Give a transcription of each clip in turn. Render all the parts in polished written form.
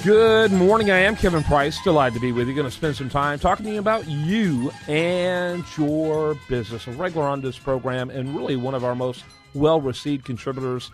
Good morning. I am Kevin Price. Delighted to be with you. Going to spend some time talking to you about you and your business. A regular on this program, and really one of our most well-received contributors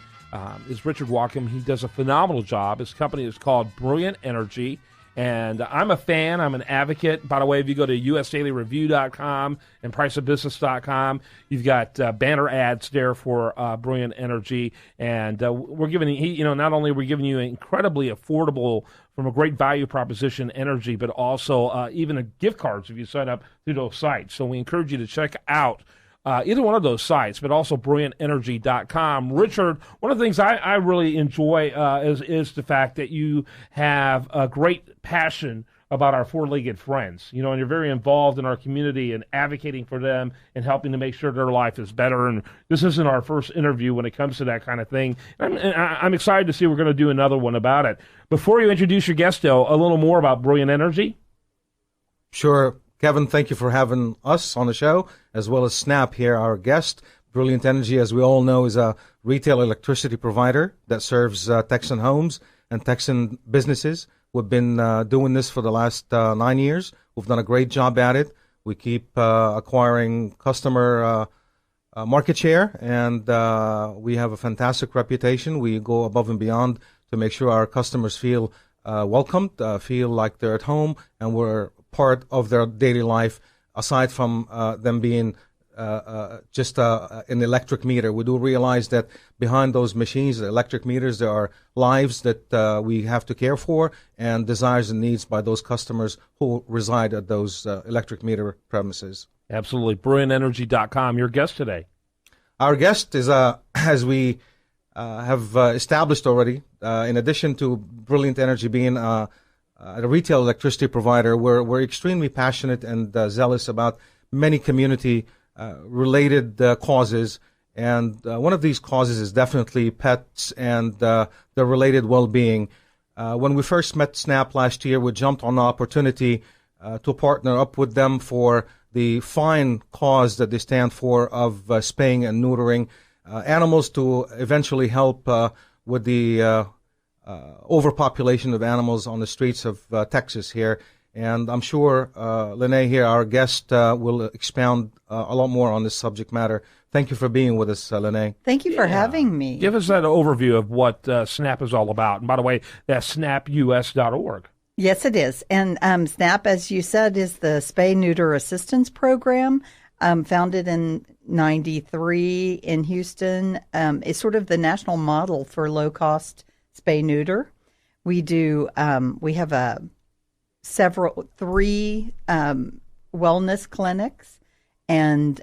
is Richard Wakim. He does a phenomenal job. His company is called Brilliant Energy, and I'm a fan. I'm an advocate. By the way, if you go to usdailyreview.com and priceofbusiness.com, you've got banner ads there for Brilliant Energy, and we're giving you, not only are we giving you incredibly affordable, from a great value proposition energy, but also even a gift cards if you sign up through those sites. So we encourage you to check out either one of those sites, but also brilliantenergy.com. Richard, one of the things I really enjoy is the fact that you have a great passion about our four-legged friends, and you're very involved in our community and advocating for them and helping to make sure their life is better. And this isn't our first interview when it comes to that kind of thing. I'm excited to see we're going to do another one about it. Before you introduce your guest, though, a little more about Brilliant Energy. Sure. Kevin, thank you for having us on the show, as well as Snap here, our guest. Brilliant Energy, as we all know, is a retail electricity provider that serves Texan homes and Texan businesses. We've been doing this for the last 9 years. We've done a great job at it. We keep acquiring customer market share, and we have a fantastic reputation. We go above and beyond to make sure our customers feel welcomed, feel like they're at home, and we're part of their daily life, aside from them being just an electric meter. We do realize that behind those machines, the electric meters, there are lives that we have to care for and desires and needs by those customers who reside at those electric meter premises. Absolutely. BrilliantEnergy.com. Your guest today. Our guest is, as we have established already, in addition to Brilliant Energy being a retail electricity provider, we're extremely passionate and zealous about many community related causes, and one of these causes is definitely pets and the related well-being. When we first met Snap last year, we jumped on the opportunity to partner up with them for the fine cause that they stand for of spaying and neutering animals, to eventually help with the overpopulation of animals on the streets of Texas here. And I'm sure Lene here, our guest, will expound a lot more on this subject matter. Thank you for being with us, Lene. Thank you for having me. Give us that overview of what SNAP is all about. And by the way, that's snapus.org. Yes, it is. And SNAP, as you said, is the Spay-Neuter Assistance Program, founded in '93 in Houston. It's sort of the national model for low-cost spay-neuter. We do. We have three wellness clinics and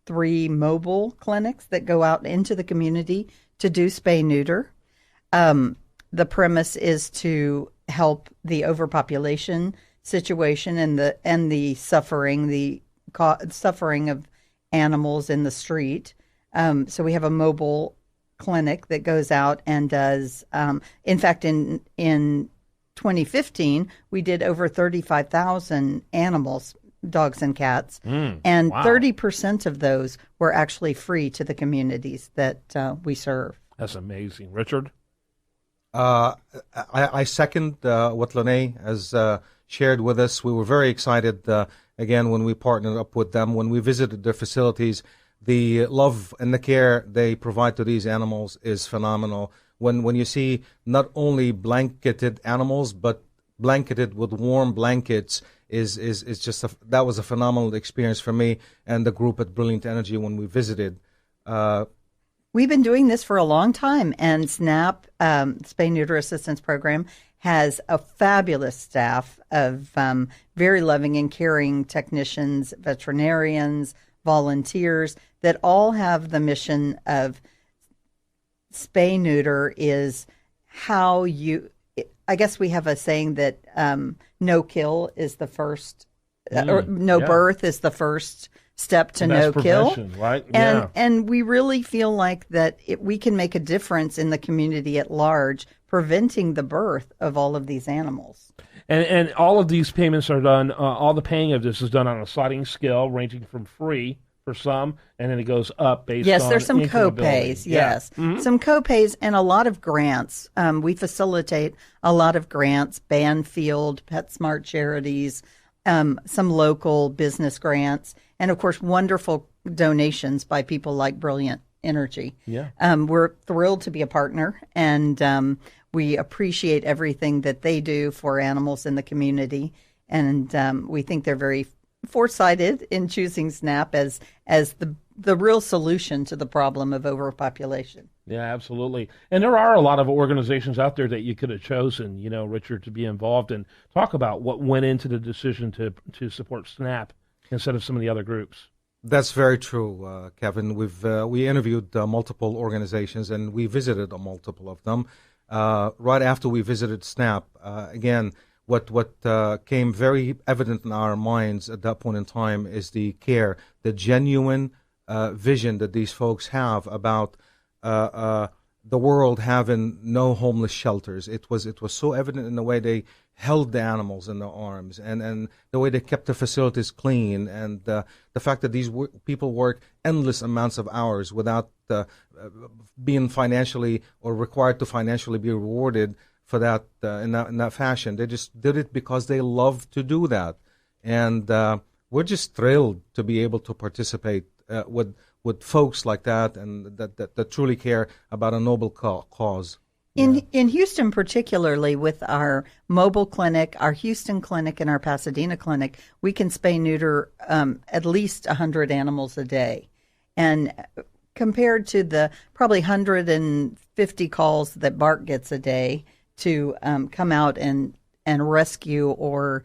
3 mobile clinics that go out into the community to do spay-neuter. The premise is to help the overpopulation situation and the suffering of animals in the street. So we have a mobile clinic that goes out and does. In fact, in 2015, we did over 35,000 animals, dogs and cats, and wow. 30% of those were actually free to the communities that we serve. That's amazing. Richard? I second what Lene has shared with us. We were very excited, again, when we partnered up with them. When we visited their facilities, the love and the care they provide to these animals is phenomenal. When you see not only blanketed animals, but blanketed with warm blankets, is just that was a phenomenal experience for me and the group at Brilliant Energy when we visited. We've been doing this for a long time, and SNAP, Spay-Neuter Assistance Program, has a fabulous staff of very loving and caring technicians, veterinarians, volunteers that all have the mission of spay-neuter is how you, I guess we have a saying that no kill is the first, or no birth is the first step to no kill. Right? And we really feel like that we can make a difference in the community at large, preventing the birth of all of these animals. And all of these payments are done, all the paying of this is done on a sliding scale ranging from free for some, and then it goes up based on Yes, there's some income co-pays, ability. yes. Yeah. Some co-pays and a lot of grants. We facilitate a lot of grants, Banfield, PetSmart Charities, some local business grants, and of course, wonderful donations by people like Brilliant Energy. Yeah. We're thrilled to be a partner, and we appreciate everything that they do for animals in the community. And we think they're very foresighted in choosing SNAP as the real solution to the problem of overpopulation. Yeah, absolutely. And there are a lot of organizations out there that you could have chosen, Richard, to be involved in. Talk about what went into the decision to support SNAP instead of some of the other groups. That's very true, Kevin. We interviewed multiple organizations, and we visited multiple of them. Right after we visited SNAP, again, what came very evident in our minds at that point in time is the care, the genuine vision that these folks have about the world having no homeless shelters. It was so evident in the way they held the animals in their arms, and the way they kept the facilities clean, and the fact that these people work endless amounts of hours without being financially or required to financially be rewarded for that in that fashion. They just did it because they love to do that, and we're just thrilled to be able to participate with folks like that, and that truly care about a noble cause. In Houston, particularly with our mobile clinic, our Houston clinic, and our Pasadena clinic, we can spay neuter at least 100 animals a day, and compared to the probably 150 calls that Bart gets a day to come out and rescue or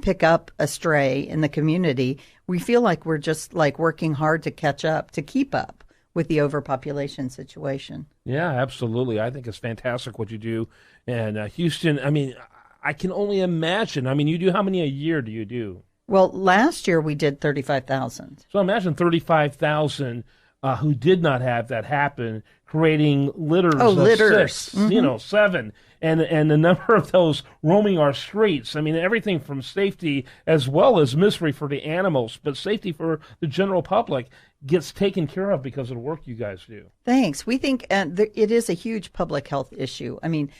pick up a stray in the community, we feel like we're just like working hard to catch up, to keep up with the overpopulation situation. Yeah, absolutely. I think it's fantastic what you do. And Houston, I mean, I can only imagine. I mean, you do, how many a year do you do? Well, last year we did 35,000. So imagine 35,000 who did not have that happen, creating litters of litters. 6, 7, and the number of those roaming our streets. I mean, everything from safety as well as misery for the animals, but safety for the general public gets taken care of because of the work you guys do. Thanks. We think it is a huge public health issue. I mean,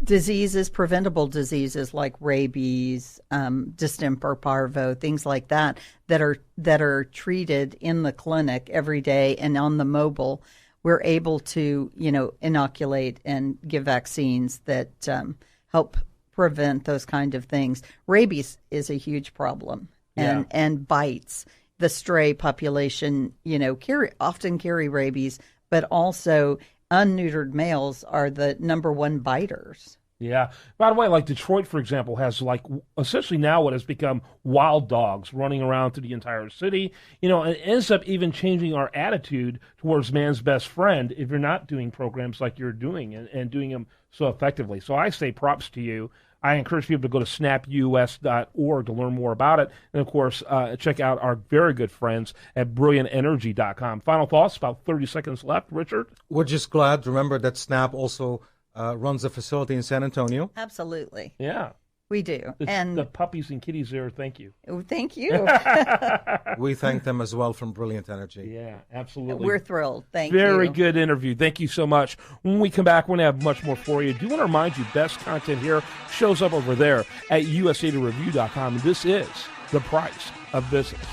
diseases, preventable diseases like rabies, distemper, parvo, things like that are treated in the clinic every day, and on the mobile, we're able to inoculate and give vaccines that help prevent those kind of things. Rabies is a huge problem, and bites. The stray population, often carry rabies, but also unneutered males are the number one biters. Yeah. By the way, like Detroit, for example, has essentially now what has become wild dogs running around through the entire city. It ends up even changing our attitude towards man's best friend if you're not doing programs like you're doing and doing them so effectively. So I say props to you. I encourage people to go to snapus.org to learn more about it. And, of course, check out our very good friends at brilliantenergy.com. Final thoughts, about 30 seconds left, Richard? We're just glad. Remember that SNAP also runs a facility in San Antonio. Absolutely. Yeah. We do. And the puppies and kitties there, thank you. Thank you. We thank them as well from Brilliant Energy. Yeah, absolutely. We're thrilled. Thank you. Very good interview. Thank you so much. When we come back, we're going to have much more for you. Do want to remind you, best content here shows up over there at usatoreview.com. This is The Price of Business.